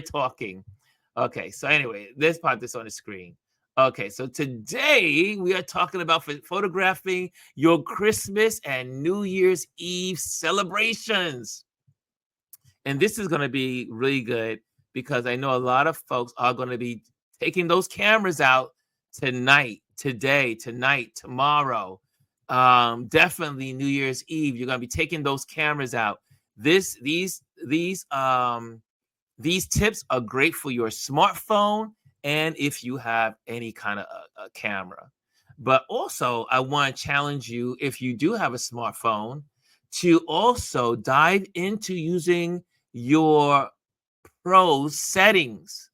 talking. Okay, so anyway, let's put this on the screen. Okay, so today we are talking about photographing your Christmas and New Year's Eve celebrations. And this is going to be really good because I know a lot of folks are going to be taking those cameras out tonight, today, tonight, tomorrow. Definitely New Year's Eve. You're going to be taking those cameras out. These tips are great for your smartphone and if you have any kind of a camera. But also, I want to challenge you, if you do have a smartphone, to also dive into using your pro settings,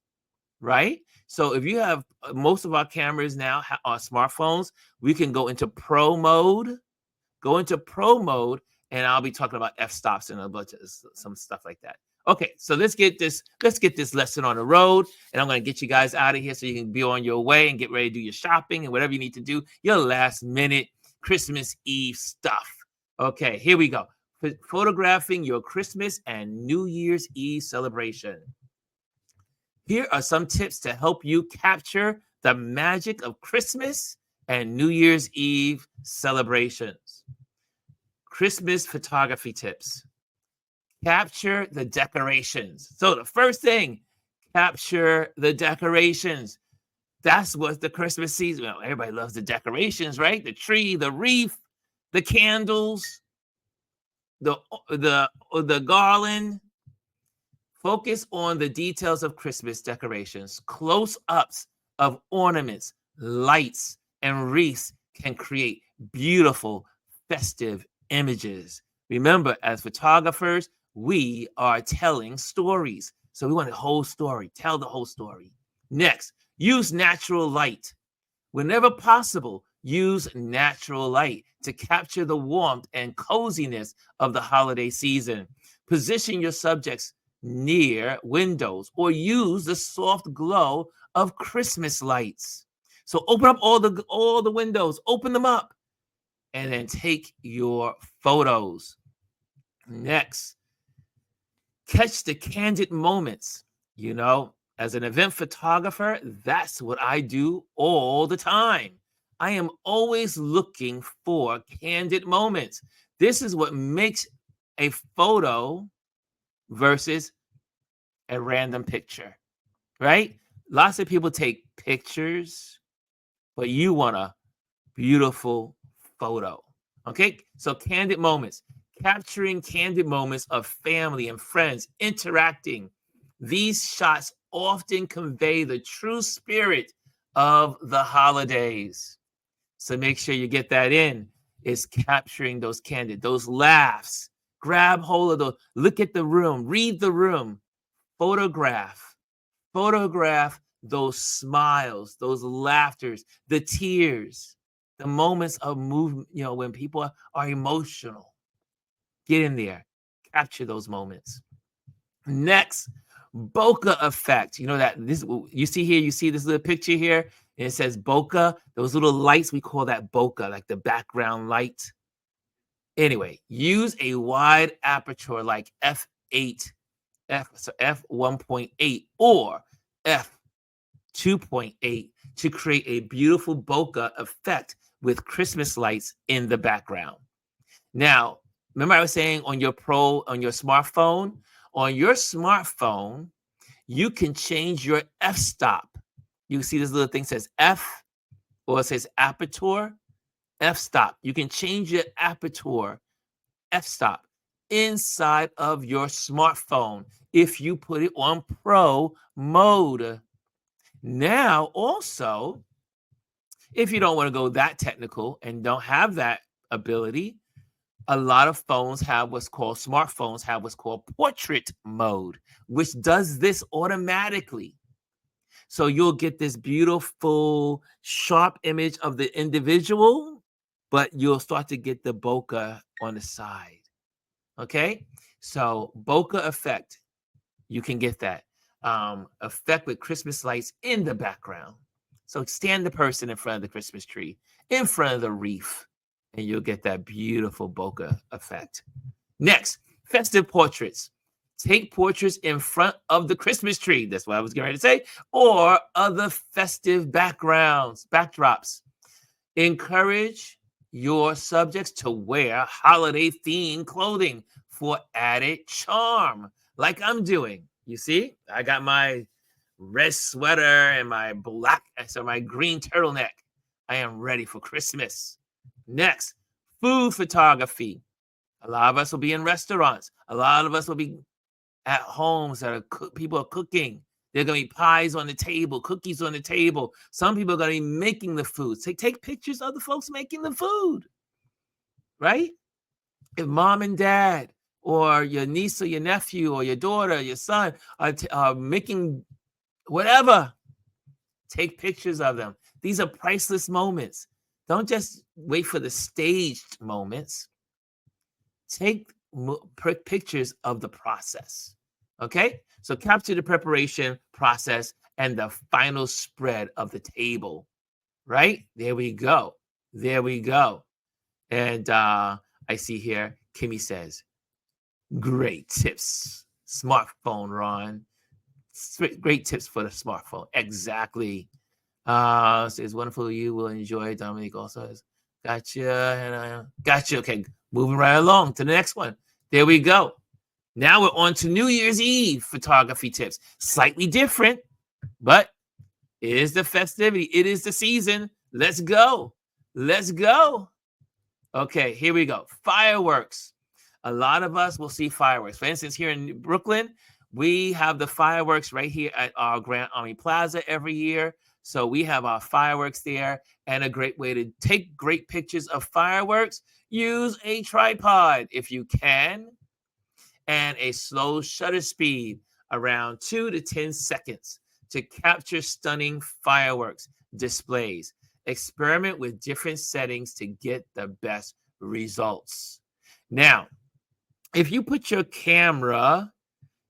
right? So if you have most of our cameras now are smartphones, we can go into pro mode, and I'll be talking about f-stops and a bunch of some stuff like that. Okay, so let's get this lesson on the road, and I'm going to get you guys out of here so you can be on your way and get ready to do your shopping and whatever you need to do, your last minute Christmas Eve stuff. Okay, here we go. Photographing your Christmas and New Year's Eve celebration. Here are some tips to help you capture the magic of Christmas and New Year's Eve celebrations. Christmas photography tips. Capture the decorations. So the first thing, capture the decorations. That's what the Christmas season. Well, everybody loves the decorations, right? The tree, the wreath, the candles, the garland. Focus on the details of Christmas decorations. Close-ups of ornaments, lights, and wreaths can create beautiful, festive images. Remember, as photographers, we are telling stories. So we want the whole story. Tell the whole story. Next, use natural light. Whenever possible, use natural light to capture the warmth and coziness of the holiday season. Position your subjects near windows or use the soft glow of Christmas lights. So open up all the windows, open them up, and then take your photos. Next, catch the candid moments. You know, as an event photographer, that's what I do all the time. I am always looking for candid moments. This is what makes a photo versus a random picture, right? Lots of people take pictures, but you want a beautiful photo. Okay, so candid moments. Capturing candid moments of family and friends interacting. These shots often convey the true spirit of the holidays. So make sure you get that in. Is capturing those those laughs. Grab hold of those. Look at the room. Read the room. Photograph those smiles, those laughters, the tears, the moments of movement, when people are emotional. Get in there, capture those moments. Next, bokeh effect. You know that this you see here, you see this little picture here, and it says bokeh. Those little lights, we call that bokeh, like the background light. Anyway, use a wide aperture like f8, f1.8 or f2.8 to create a beautiful bokeh effect with Christmas lights in the background. Now, remember I was saying on your smartphone, you can change your f-stop. You see this little thing says f, or it says aperture, f-stop. You can change your aperture, f-stop, inside of your smartphone if you put it on pro mode. Now, also, if you don't want to go that technical and don't have that ability, a lot of smartphones have what's called portrait mode, which does this automatically. So you'll get this beautiful, sharp image of the individual, but you'll start to get the bokeh on the side. Okay? So bokeh effect, you can get that effect with Christmas lights in the background. So stand the person in front of the Christmas tree, in front of the wreath, and you'll get that beautiful bokeh effect. Next, festive portraits. Take portraits in front of the Christmas tree. That's what I was getting ready to say. Or other festive backdrops. Encourage your subjects to wear holiday-themed clothing for added charm, like I'm doing. You see, I got my red sweater and my my green turtleneck. I am ready for Christmas. Next, food photography. A lot of us will be in restaurants. A lot of us will be at homes that people are cooking. There are going to be pies on the table, cookies on the table. Some people are going to be making the food. So take pictures of the folks making the food, right? If mom and dad or your niece or your nephew or your daughter or your son are making whatever, take pictures of them. These are priceless moments. Don't just wait for the staged moments. Take pictures of the process. Okay? So capture the preparation process and the final spread of the table. Right? There we go. There we go. And I see here, Kimmy says, great tips. Smartphone, Ron. Great tips for the smartphone. Exactly. Says, wonderful. You will enjoy. Dominique also says, gotcha. And gotcha. Okay. Moving right along to the next one. There we go. Now we're on to New Year's Eve photography tips. Slightly different, but it is the festivity. It is the season. Let's go. Let's go. Okay, here we go. Fireworks. A lot of us will see fireworks. For instance, here in Brooklyn, we have the fireworks right here at our Grand Army Plaza every year. So we have our fireworks there. And a great way to take great pictures of fireworks, use a tripod if you can, and a slow shutter speed around 2 to 10 seconds to capture stunning fireworks displays. Experiment with different settings to get the best results. Now, if you put your camera,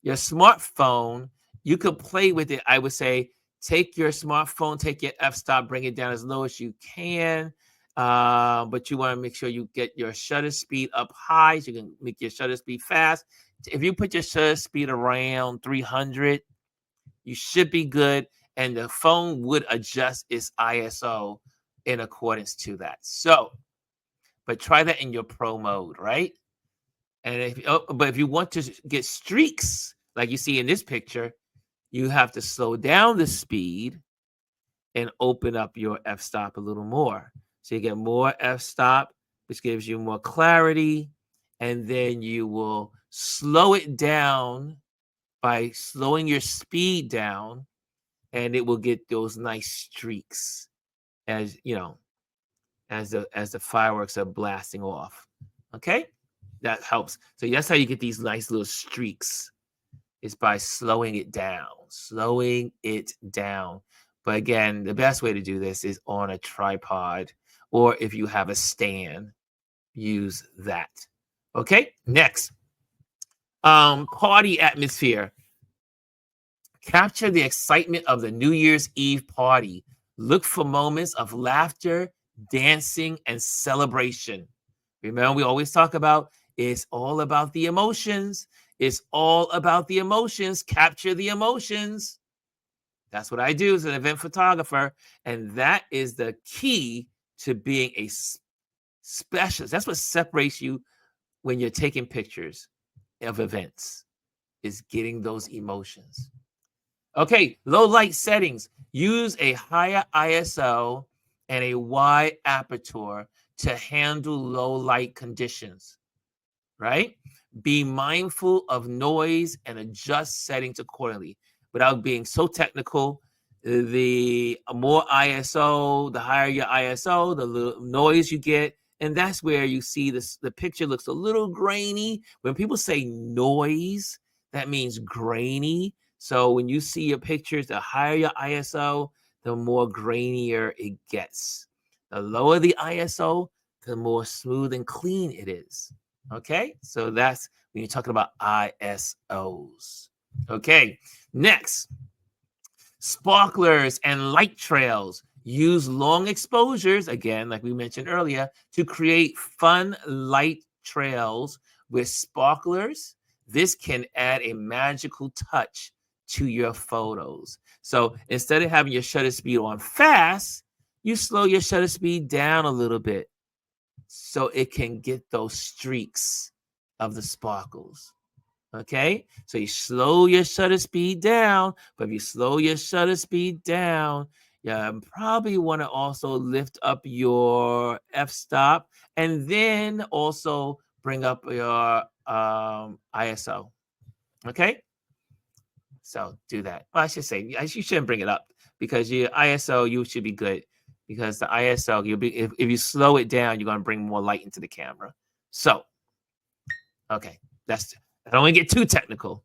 your smartphone, you could play with it. I would say take your smartphone, take your f-stop, bring it down as low as you can. But you want to make sure you get your shutter speed up high so you can make your shutter speed fast. If you put your shutter speed around 300, you should be good. And the phone would adjust its ISO in accordance to that. So, but try that in your pro mode, right? And but if you want to get streaks, like you see in this picture, you have to slow down the speed and open up your f-stop a little more. So you get more f-stop, which gives you more clarity. And then you will slow it down by slowing your speed down, and it will get those nice streaks as you know, as the fireworks are blasting off. Okay, that helps. So that's how you get these nice little streaks, is by slowing it down. But again, the best way to do this is on a tripod, or if you have a stand, use that. Okay, next, party atmosphere. Capture the excitement of the New Year's Eve party. Look for moments of laughter, dancing, and celebration. Remember, we always talk about it's all about the emotions. It's all about the emotions. Capture the emotions. That's what I do as an event photographer. And that is the key to being a specialist. That's what separates you when you're taking pictures of events, is getting those emotions. Okay, low light settings. Use a higher ISO and a wide aperture to handle low light conditions, right? Be mindful of noise and adjust settings accordingly. Without being so technical, the more ISO, the higher your ISO, the noise you get. And that's where you see this, the picture looks a little grainy. When people say noise, that means grainy. So when you see your pictures, the higher your ISO, the more grainier it gets. The lower the ISO, the more smooth and clean it is. Okay, so that's when you're talking about ISOs. Okay, next, sparklers and light trails. Use long exposures, again, like we mentioned earlier, to create fun light trails with sparklers This can add a magical touch to your photos. So instead of having your shutter speed on fast, you slow your shutter speed down a little bit so it can get those streaks of the sparkles. Okay, so you slow your shutter speed down, but if you slow your shutter speed down, you probably want to also lift up your f-stop and then also bring up your ISO. Okay, so do that. Well, I should say you shouldn't bring it up because your ISO you should be good because the ISO you'll be if you slow it down, you're gonna bring more light into the camera. So okay, I don't want to get too technical.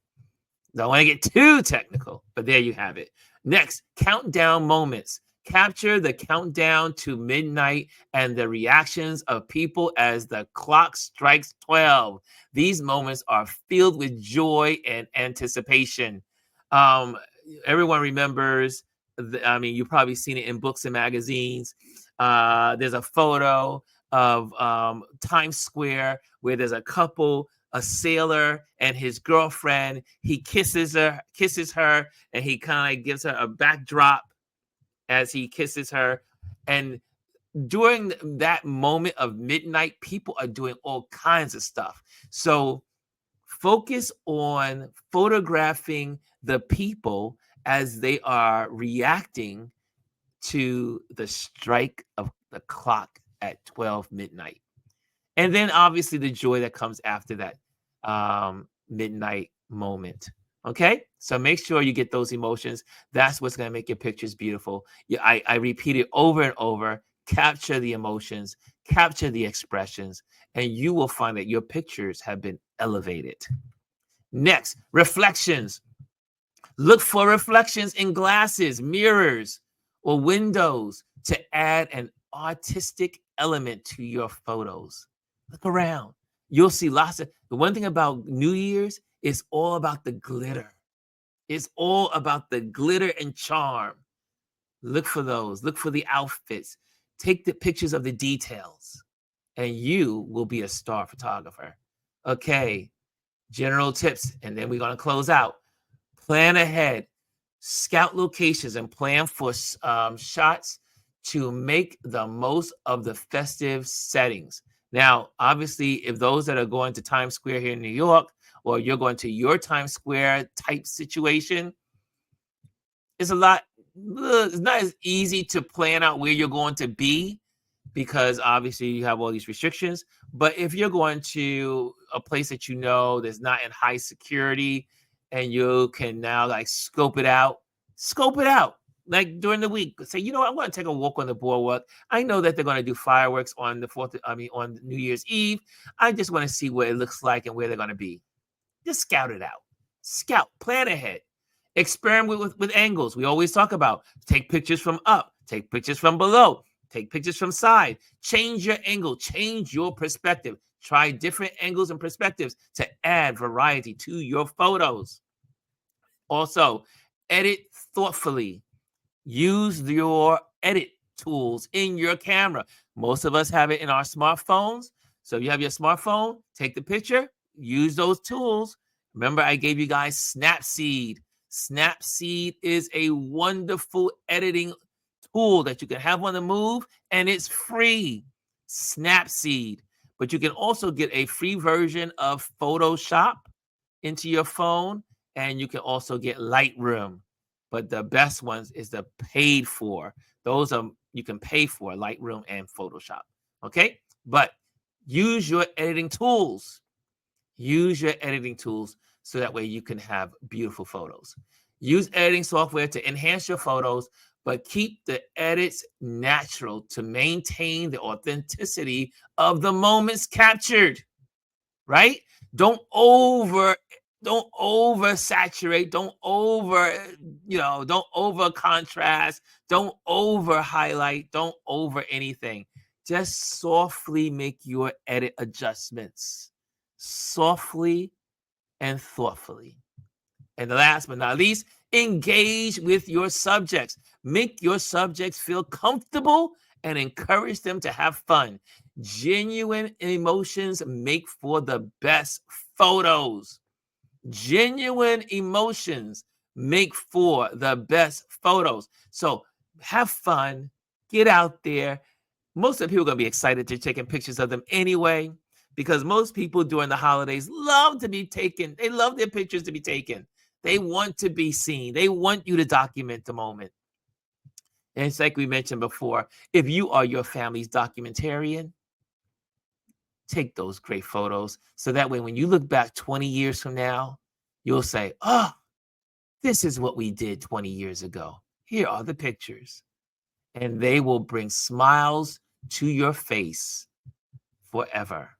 Don't want to get too technical, but there you have it. Next, countdown moments. Capture the countdown to midnight and the reactions of people as the clock strikes 12. These moments are filled with joy and anticipation. Um, Everyone remembers, you've probably seen it in books and magazines. There's a photo of Times Square where there's a couple, a sailor and his girlfriend. He kisses her, and he kind of gives her a backdrop as he kisses her. And during that moment of midnight, people are doing all kinds of stuff. So focus on photographing the people as they are reacting to the strike of the clock at 12 midnight. And then obviously the joy that comes after that midnight moment. Okay, so make sure you get those emotions. That's what's going to make your pictures beautiful. Yeah, I repeat it over and over. Capture the emotions, capture the expressions, and you will find that your pictures have been elevated. Next, reflections. Look for reflections in glasses, mirrors, or windows to add an artistic element to your photos. Look around. You'll see lots of. The one thing about New Year's is all about the glitter. It's all about the glitter and charm. Look for those. Look for the outfits. Take the pictures of the details, and you will be a star photographer. Okay, general tips, and then we're going to close out. Plan ahead. Scout locations and plan for shots to make the most of the festive settings. Now, obviously, if those that are going to Times Square here in New York, or you're going to your Times Square type situation, it's not as easy to plan out where you're going to be because obviously you have all these restrictions. But if you're going to a place that you know that's not in high security and you can now like scope it out like during the week. Say, you know what, I'm going to take a walk on the boardwalk. I know that they're going to do fireworks on on New Year's Eve. I just want to see what it looks like and where they're going to be. Just scout it out. Plan ahead. Experiment with angles. We always talk about take pictures from up, take pictures from below, take pictures from side. Change your angle, change your perspective. Try different angles and perspectives to add variety to your photos. Also, edit thoughtfully. Use your edit tools in your camera. Most of us have it in our smartphones. So if you have your smartphone, take the picture, use those tools. Remember, I gave you guys Snapseed. Snapseed is a wonderful editing tool that you can have on the move, and it's free. Snapseed. But you can also get a free version of Photoshop into your phone, and you can also get Lightroom. But the best ones is the paid for. Those are you can pay for Lightroom and Photoshop. Okay, but use your editing tools. Use your editing tools so that way you can have beautiful photos. Use editing software to enhance your photos, but keep the edits natural to maintain the authenticity of the moments captured. Right? Don't over saturate, don't over contrast, don't over highlight, don't over anything. Just softly make your edit adjustments. Softly and thoughtfully. And last but not least, engage with your subjects. Make your subjects feel comfortable and encourage them to have fun. Genuine emotions make for the best photos. Genuine emotions make for the best photos. So have fun, get out there. Most of the people are going to be excited to taking pictures of them anyway, because most people during the holidays love to be taken. They love their pictures to be taken. They want to be seen. They want you to document the moment. And it's like we mentioned before, if you are your family's documentarian, take those great photos. So that way, when you look back 20 years from now, you'll say, oh, this is what we did 20 years ago. Here are the pictures. And they will bring smiles to your face forever.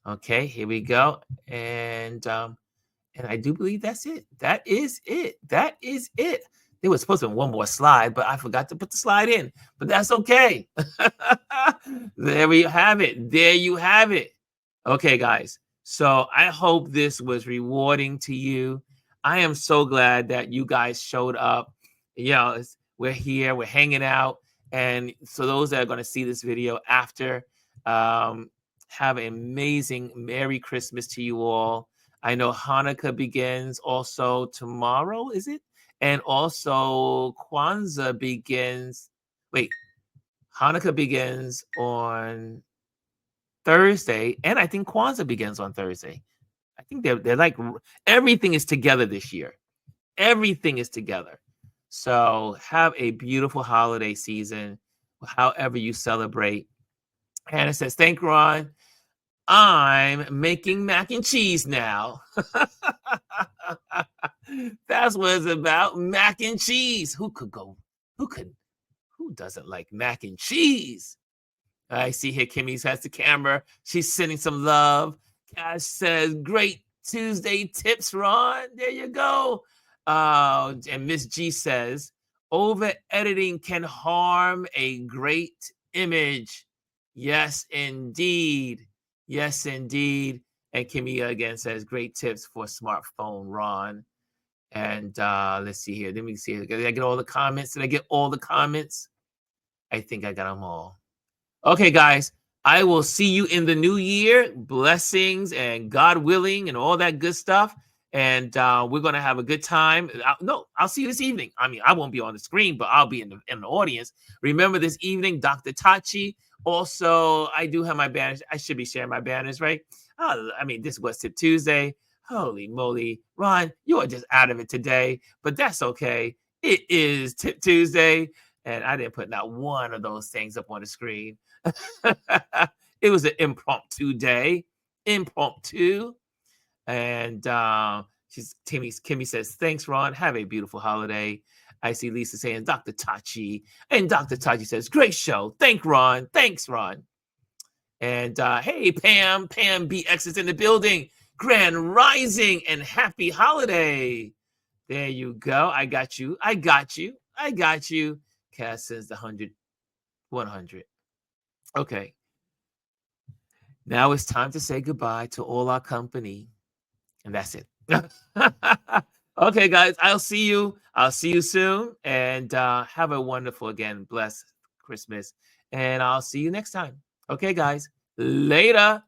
Okay, here we go. And I do believe that's it. That is it. That is it. There was supposed to be one more slide, but I forgot to put the slide in. But that's okay. There we have it. There you have it. Okay, guys. So I hope this was rewarding to you. I am so glad that you guys showed up. We're here, we're hanging out. And so those that are going to see this video after, have an amazing Merry Christmas to you all. I know Hanukkah begins also tomorrow, is it? And also Kwanzaa begins. Wait, Hanukkah begins on Thursday, and I think Kwanzaa begins on Thursday. I think they're like everything is together this year. Everything is together. So have a beautiful holiday season, however you celebrate. Hannah says, "Thank Ron. I'm making mac and cheese now." That's what it's about. Mac and cheese. Who doesn't like mac and cheese? I see here Kimmy has the camera. She's sending some love. Cash says, "Great Tuesday tips, Ron." There you go. And Miss G says, "Over editing can harm a great image." Yes, indeed. Yes, indeed. And Kimmy again says, "Great tips for smartphone, Ron." And let's see here. Let me see. Did I get all the comments? Did I get all the comments? I think I got them all. Okay, guys. I will see you in the new year. Blessings and God willing and all that good stuff. And we're going to have a good time. I'll see you this evening. I mean, I won't be on the screen, but I'll be in the audience. Remember this evening, Dr. Tachi. Also, I do have my banners. I should be sharing my banners, right? I mean, this was Tip Tuesday. Holy moly. Ron, you are just out of it today, but that's okay. It is Tip Tuesday, and I didn't put not one of those things up on the screen. It was an impromptu day. Impromptu. And Kimmy says, "Thanks, Ron. Have a beautiful holiday." I see Lisa saying, "Dr. Tachi." And Dr. Tachi says, "Great show. Thanks, Ron. Thanks, Ron." And hey, Pam BX is in the building. Grand Rising and happy holiday. There you go. I got you. Cass says the 100. Okay. Now it's time to say goodbye to all our company. And that's it. Okay, guys, I'll see you. I'll see you soon. And have a wonderful, again, blessed Christmas. And I'll see you next time. Okay, guys, later.